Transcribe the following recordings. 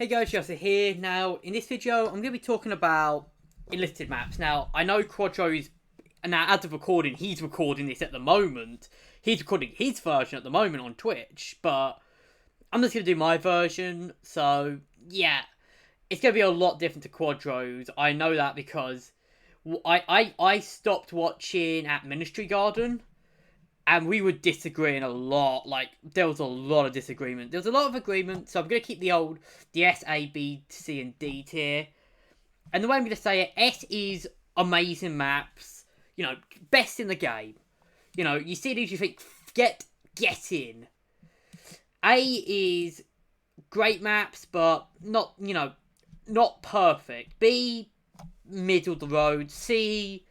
Hey guys, Joseph here. Now, in this video, I'm going to be talking about Enlisted maps. Now, I know Quadro is, now as of recording, he's recording this at the moment. He's recording his version at the moment on Twitch, but I'm just going to do my version. So, yeah, it's going to be a lot different to Quadro's. I know that because I stopped watching at Ministry Garden. And we were disagreeing a lot. Like, there was a lot of disagreement. There was a lot of agreement. So I'm going to keep the S, A, B, C, and D tier. And the way I'm going to say it, S is amazing maps. You know, best in the game. You know, you see these, you think, get in. A is great maps, but not, you know, not perfect. B, middle of the road. C,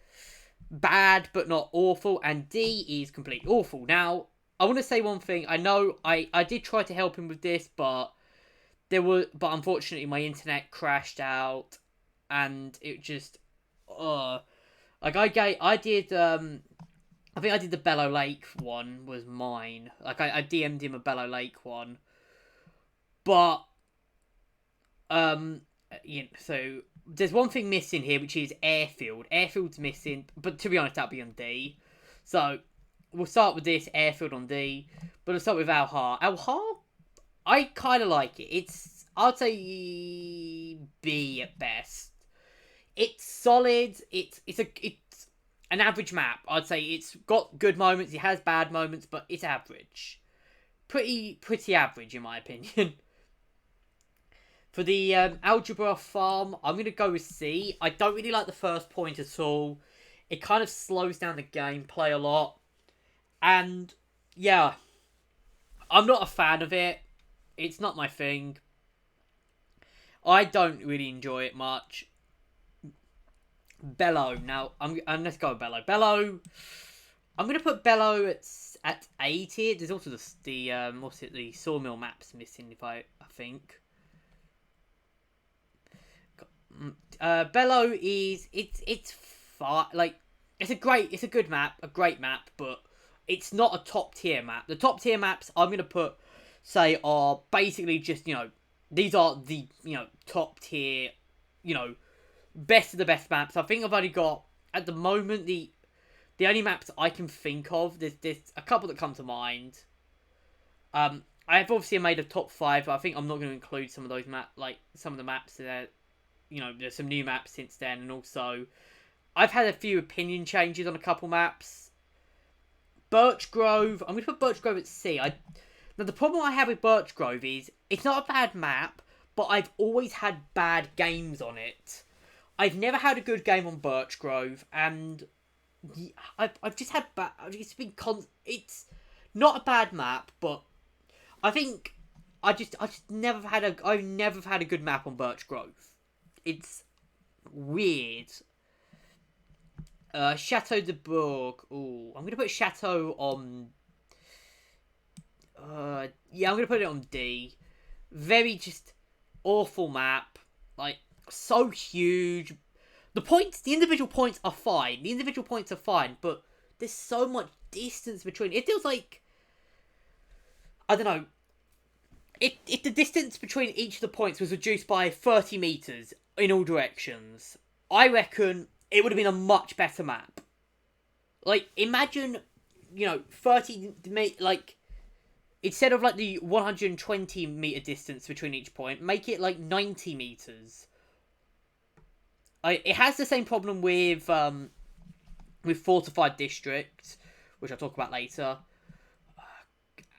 bad but not awful, and D is completely awful. Now, I want to say one thing. I know I did try to help him with this, but unfortunately my internet crashed out, and it just like I did I think I did the Bellow Lake one was mine. Like I DM'd him a Bellow Lake one, but so there's one thing missing here, which is airfield. Airfield's missing, but to be honest, that'll be on D. So we'll start with this airfield on D, but let's start with Al-Har. Al-Har, I kind of like it. I'd say B at best. It's solid. It's an average map. I'd say it's got good moments. It has bad moments, but it's average. Pretty average in my opinion. For the Algebra Farm, I'm going to go with C. I don't really like the first point at all. It kind of slows down the gameplay a lot. And, yeah, I'm not a fan of it. It's not my thing. I don't really enjoy it much. Bellow. Now, let's go with Bellow. Bellow, I'm going to put Bellow at A tier. There's also the Sawmill map's missing, I think. Bellow is it's far, like it's a good map, a great map, but it's not a top tier map. The top tier maps I'm gonna say are basically just, you know, these are the, you know, top tier, you know, best of the best maps. I think I've only got at the moment the only maps I can think of. There's a couple that come to mind. I've obviously made a top 5, but I think I'm not going to include some of those some of the maps that. You know, there's some new maps since then, and also I've had a few opinion changes on a couple maps. Birch Grove, I'm going to put Birch Grove at C. Now, the problem I have with Birch Grove is it's not a bad map, but I've always had bad games on it. I've never had a good game on Birch Grove, and I've just had bad. It's not a bad map, but I think I've never had a good map on Birch Grove. It's weird. Chateau de Bourg. Ooh, I'm gonna put Chateau on. Yeah, I'm gonna put it on D. Very just awful map. Like so huge. The individual points are fine. But there's so much distance between. It feels like, I don't know. If the distance between each of the points was reduced by 30 meters in all directions, I reckon it would have been a much better map. Like, imagine, you know, 30, like, instead of, like, the 120 meter distance between each point, make it, like, 90 meters. It has the same problem with Fortified District, which I'll talk about later.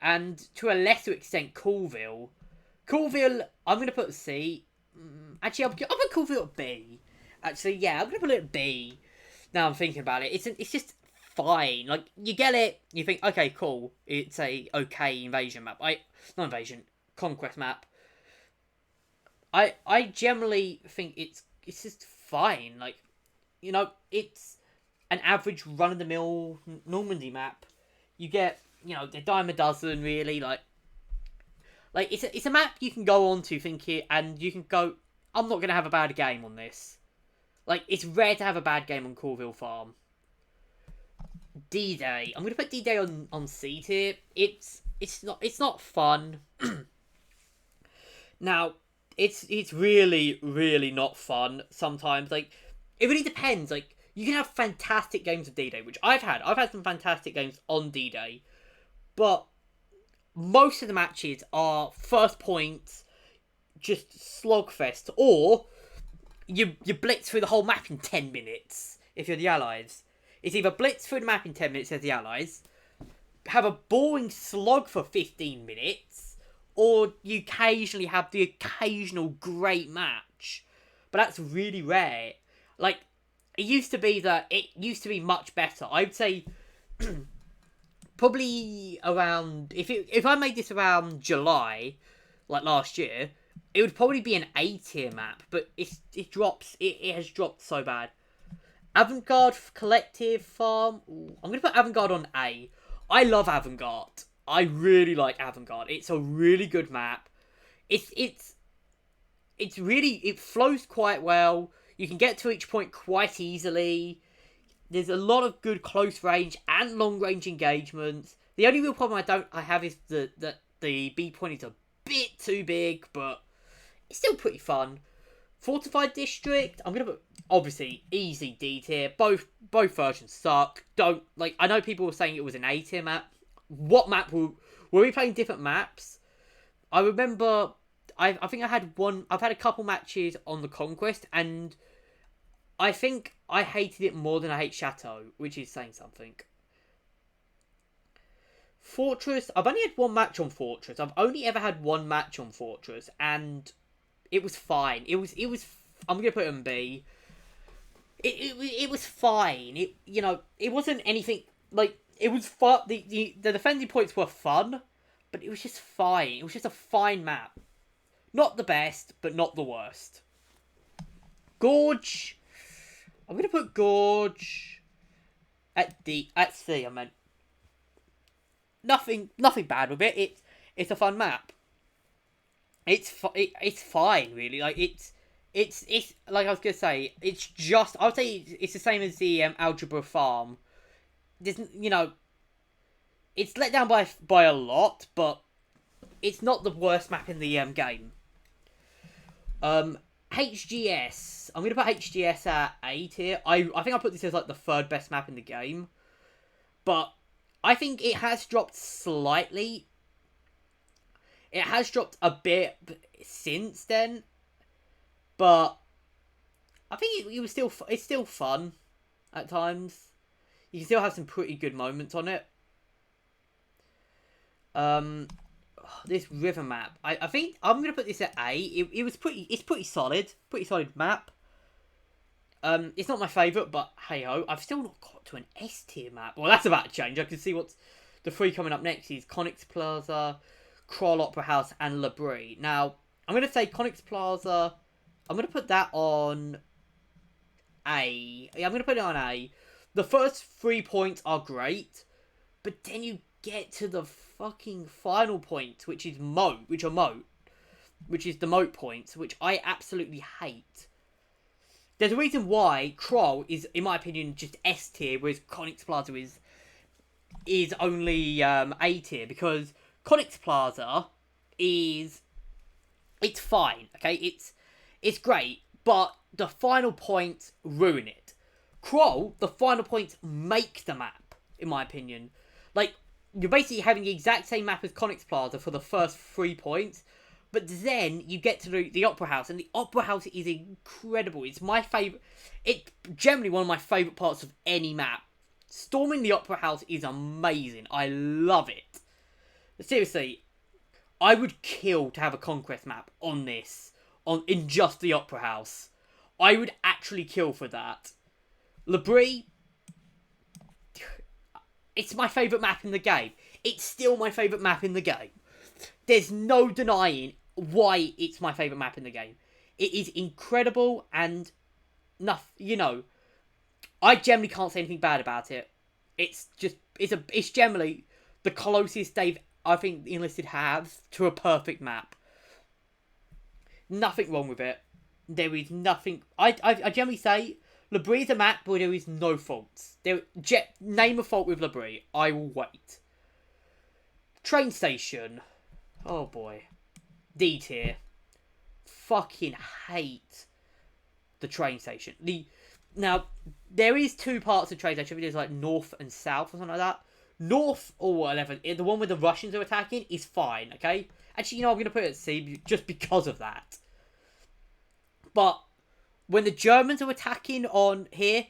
And to a lesser extent, Coolville. Coolville, I'm going to put C. Actually, I'll put Coolville at B. Actually, yeah, I'm going to put it at B. Now I'm thinking about it. It's just fine. Like, you get it. You think, okay, cool. It's a okay invasion map. Not invasion. Conquest map. I generally think it's just fine. Like, you know, it's an average run-of-the-mill Normandy map. You get, you know, a dime a dozen, really. Like it's a map you can go on to think it, and you can go, I'm not gonna have a bad game on this. Like, it's rare to have a bad game on Corville Farm. D-Day. I'm gonna put D-Day on C tier. It's not fun. Now, it's really, really not fun sometimes. Like, it really depends. Like, you can have fantastic games of D-Day, which I've had. I've had some fantastic games on D-Day, but most of the matches are first points, just slogfest, or you blitz through the whole map in 10 minutes if you're the Allies. It's either blitz through the map in 10 minutes as the Allies, have a boring slog for 15 minutes, or you occasionally have the occasional great match. But that's really rare. Like, it used to be much better. I would say probably around, if I made this around July, like last year, it would probably be an A tier map, but it has dropped so bad. Avant-Garde Collective Farm. Ooh, I'm gonna put Avant-Garde on A. I love Avant-Garde. I really like Avant-Garde. It's a really good map. It's really, it flows quite well. You can get to each point quite easily. There's a lot of good close range and long range engagements. The only real problem I have is that the B point is a bit too big, but it's still pretty fun. Fortified District, I'm gonna put, obviously, easy D tier. Both versions suck. I know people were saying it was an A tier map. What map were we playing different maps? I remember I think I've had a couple matches on the Conquest, and I think I hated it more than I hate Chateau, which is saying something. Fortress, I've only had one match on Fortress. I've only ever had one match on Fortress, and it was fine. It was. I'm gonna put it on B. It was fine. It wasn't anything like, it was fun. The defending points were fun, but it was just fine. It was just a fine map. Not the best, but not the worst. Gorge. I'm gonna put Gorge at C. I meant nothing bad with it. It's a fun map. It's fine, really. Like, it's like I was gonna say. It's just, I would say it's the same as the Algebra Farm. There's, it's let down by a lot, but it's not the worst map in the game. HGS. I'm gonna put HGS at A tier. I think I put this as like the third best map in the game, but I think it has dropped slightly. It has dropped a bit since then, but I think it's still fun at times. You can still have some pretty good moments on it. This river map, I think I'm gonna put this at A. It's pretty solid map. It's not my favourite, but hey ho, I've still not got to an S tier map. Well, that's about to change. I can see what's the three coming up next is Conix Plaza, Kroll Opera House, and Labrie. Now, I'm gonna say Conix Plaza. I'm gonna put that on A. Yeah, I'm gonna put it on A. The first 3 points are great, but then you get to the fucking final point, which is the moat points, which I absolutely hate. There's a reason why Kroll is, in my opinion, just S tier, whereas Conix Plaza is only A tier, because Conix Plaza it's fine, okay? It's great, but the final points ruin it. Kroll, the final points make the map, in my opinion. Like, you're basically having the exact same map as Conix Plaza for the first 3 points, but then you get to the Opera House, and the Opera House is incredible. It's my favourite. It's generally one of my favourite parts of any map. Storming the Opera House is amazing. I love it. Seriously, I would kill to have a Conquest map on this, in just the Opera House. I would actually kill for that. Labrie, it's my favourite map in the game. It's still my favourite map in the game. There's no denying why it's my favourite map in the game. It is incredible, and I generally can't say anything bad about it. It's generally the closest I think Enlisted have to a perfect map. Nothing wrong with it. There is nothing. I generally say Labrie is a map where there is no faults. Name a fault with Labrie. I will wait. Train station. Oh boy. D tier. fucking hate the train station. Now, there is two parts of the train station. There's like north and south or something like that. North or whatever, the one where the Russians are attacking is fine, okay? Actually, I'm going to put it at C just because of that. But when the Germans are attacking on here,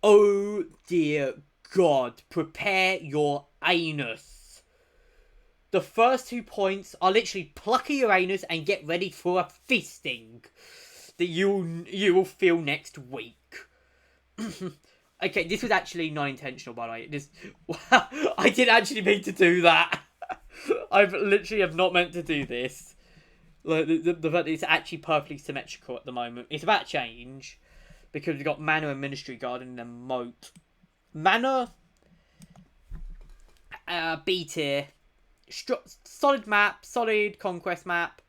oh dear God, prepare your anus. The first 2 points are literally pluck your anus and get ready for a feasting that you will feel next week. Okay, this was actually non-intentional, by the way. I didn't actually mean to do that. I've literally have not meant to do this. Like the fact that it's actually perfectly symmetrical at the moment. It's about to change because we've got Manor and Ministry Guard and then Moat. Manor, B tier, solid map, solid conquest map.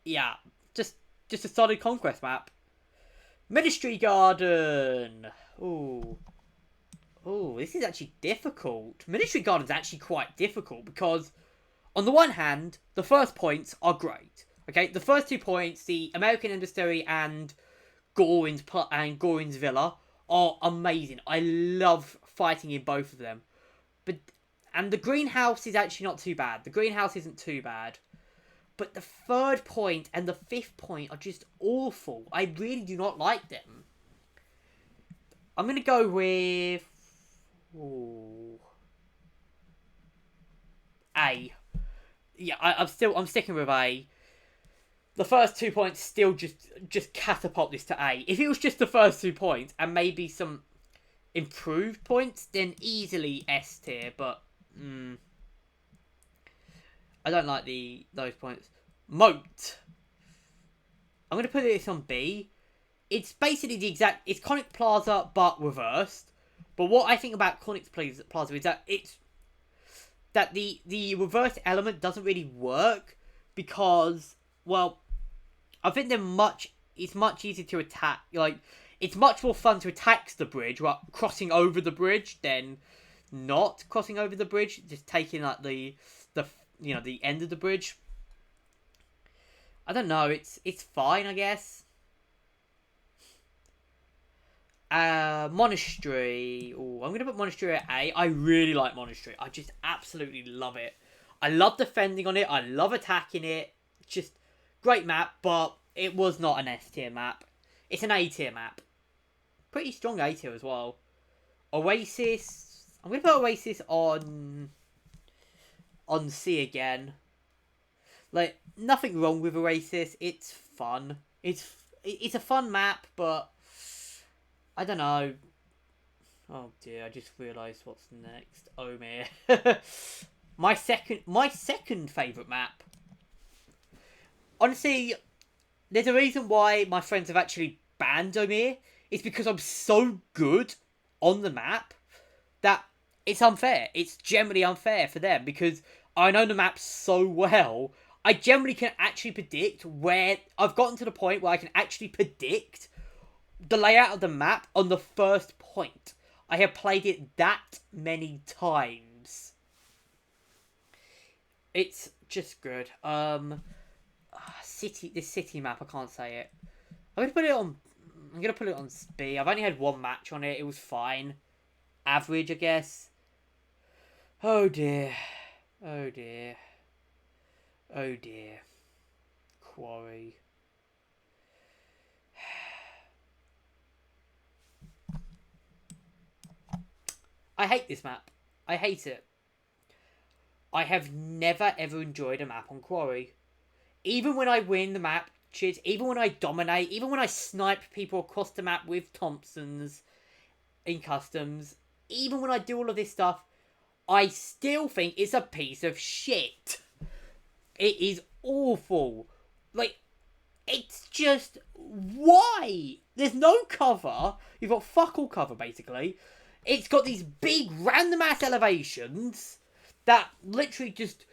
Yeah, just a solid conquest map. Ministry Garden. Ooh, this is actually difficult. Ministry Garden's actually quite difficult because, on the one hand, the first points are great. Okay, the first 2 points, the American Embassy and Gorin's Villa, are amazing. I love fighting in both of them. And the greenhouse is actually not too bad. The greenhouse isn't too bad. But the 3rd point and the 5th point are just awful. I really do not like them. I'm going to go with... Ooh. A. Yeah, I'm sticking with A. The first 2 points still just catapult this to A. If it was just the first 2 points and maybe some improved points, then easily S tier. But I don't like those points. Moat. I'm going to put this on B. It's basically the exact... It's Conic Plaza, but reversed. But what I think about Conic Plaza is that it's... That the reverse element doesn't really work. Because, well... I think it's much easier to attack. Like, it's much more fun to attack the bridge, while crossing over the bridge, than not crossing over the bridge. Just taking, like, the end of the bridge. I don't know. It's fine, I guess. Monastery. Ooh, I'm gonna put Monastery at A. I really like Monastery. I just absolutely love it. I love defending on it. I love attacking it. Just great map, but it was not an S tier map. It's an A tier map. Pretty strong A tier as well. Oasis. I'm gonna put Oasis on C again. Like, nothing wrong with Oasis. It's fun. It's a fun map, but I don't know. Oh dear, I just realised what's next. Omir. my second favourite map. Honestly, there's a reason why my friends have actually banned Omir. It's because I'm so good on the map that it's unfair. It's generally unfair for them because I know the map so well. I generally can actually predict where... I've gotten to the point where I can actually predict the layout of the map on the first point. I have played it that many times. It's just good. This city map, I can't say it. I'm gonna put it on B. I've only had one match on it. It was fine. Average, I guess. Oh dear. Oh dear. Oh dear. Quarry. I hate this map. I hate it. I have never ever enjoyed a map on Quarry. Even when I win the matches, even when I dominate, even when I snipe people across the map with Thompsons in customs, even when I do all of this stuff, I still think it's a piece of shit. It is awful. Like, it's just... Why? There's no cover. You've got fuck all cover, basically. It's got these big random ass elevations that literally just...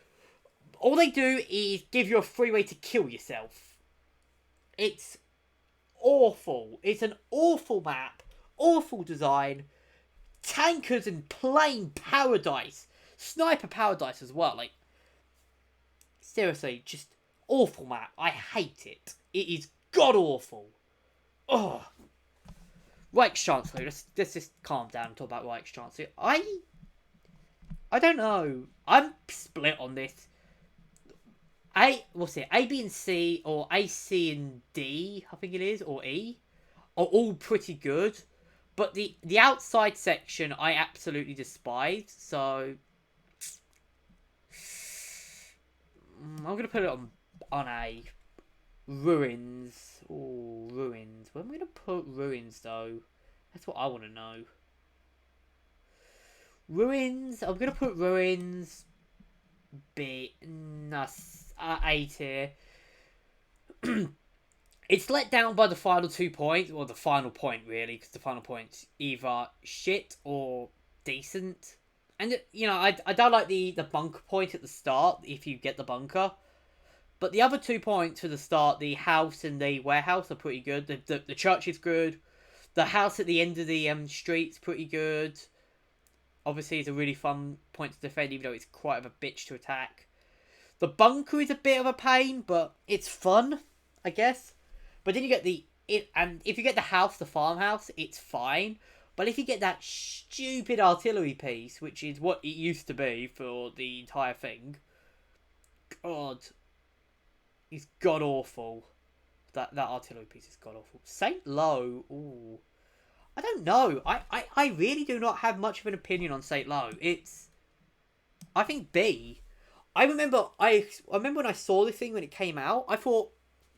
All they do is give you a free way to kill yourself. It's awful. It's an awful map. Awful design. Tankers and plain paradise. Sniper paradise as well. Like, seriously, just awful map. I hate it. It is god awful. Oh. Right, Chancellor. Let's just calm down and talk about Right, Chancellor. I don't know. I'm split on this. What's it? A, B, and C, or A, C, and D, I think it is, or E, are all pretty good. But the outside section I absolutely despise. So I'm gonna put it on A. Ruins. Oh, ruins. Where am I gonna put ruins though? That's what I want to know. Ruins. I'm gonna put ruins. B. No, A tier. It's let down by the final 2 points, or the final point really, because the final point's either shit or decent. And you know, I don't like the bunker point at the start if you get the bunker. But the other 2 points for the start, the house and the warehouse, are pretty good. The church is good. The house at the end of the street's pretty good. Obviously, it's a really fun point to defend, even though it's quite of a bitch to attack. The bunker is a bit of a pain, but it's fun, I guess. But then you get and if you get the house, the farmhouse, it's fine. But if you get that stupid artillery piece, which is what it used to be for the entire thing, God, it's god awful. That artillery piece is god awful. Saint Lo, ooh, I don't know. I really do not have much of an opinion on Saint Lo. I think B. I remember when I saw this thing when it came out, I thought,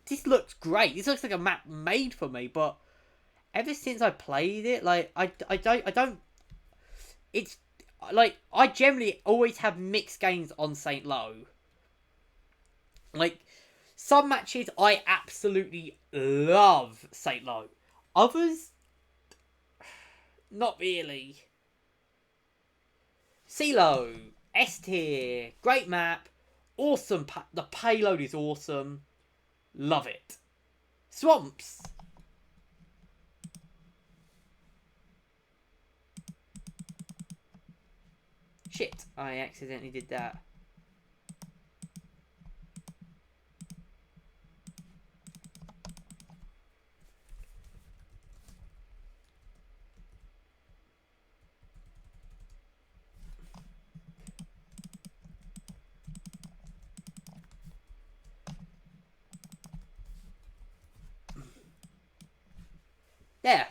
this looks great. This looks like a map made for me, but ever since I played it, like, I don't, it's, like, I generally always have mixed games on Saint Lo. Like, some matches I absolutely love Saint Lo. Others, not really. CeeLo, S tier, great map, awesome, the payload is awesome, love it. Swamps. Shit, I accidentally did that. There.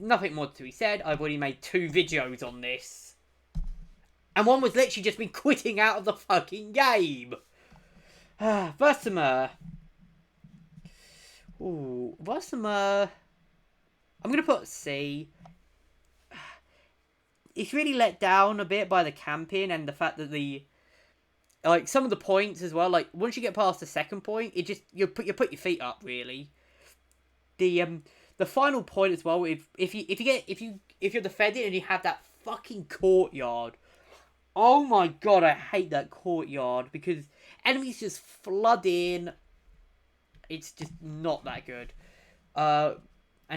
Nothing more to be said. I've already made 2 videos on this. And one was literally just me quitting out of the fucking game. Versamer. Ooh, Versamer. I'm going to put C. It's really let down a bit by the camping and the fact that like, some of the points as well, like, once you get past the second point, it just, you put your feet up, really. The final point as well, if you're defending and you have that fucking courtyard, oh my god, I hate that courtyard, because enemies just flood in. It's just not that good. And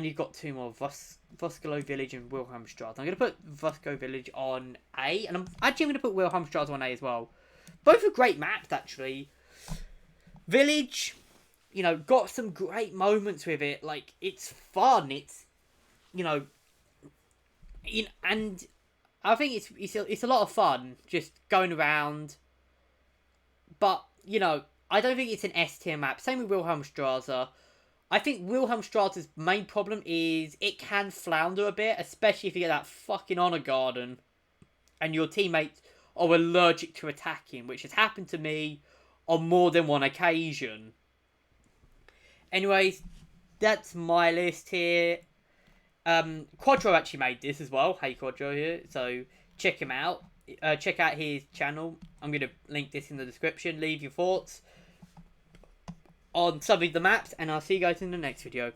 you've got 2 more, Voskalo Village and Wilhelmstrasse. I'm going to put Voskalo Village on A, and I'm actually going to put Wilhelmstrasse on A as well. Both are great maps, actually. Village, you know, got some great moments with it. Like, it's fun. It's, you know, and I think it's a lot of fun just going around. But, you know, I don't think it's an S tier map. Same with Wilhelmstrasse. I think Wilhelmstrasse's main problem is it can flounder a bit, especially if you get that fucking honor garden and your teammates are allergic to attacking, which has happened to me on more than one occasion. Anyways, that's my list here. Quadro actually made this as well. Hey Quadro here. So check him out. Check out his channel. I'm going to link this in the description. Leave your thoughts on some of the maps, and I'll see you guys in the next video.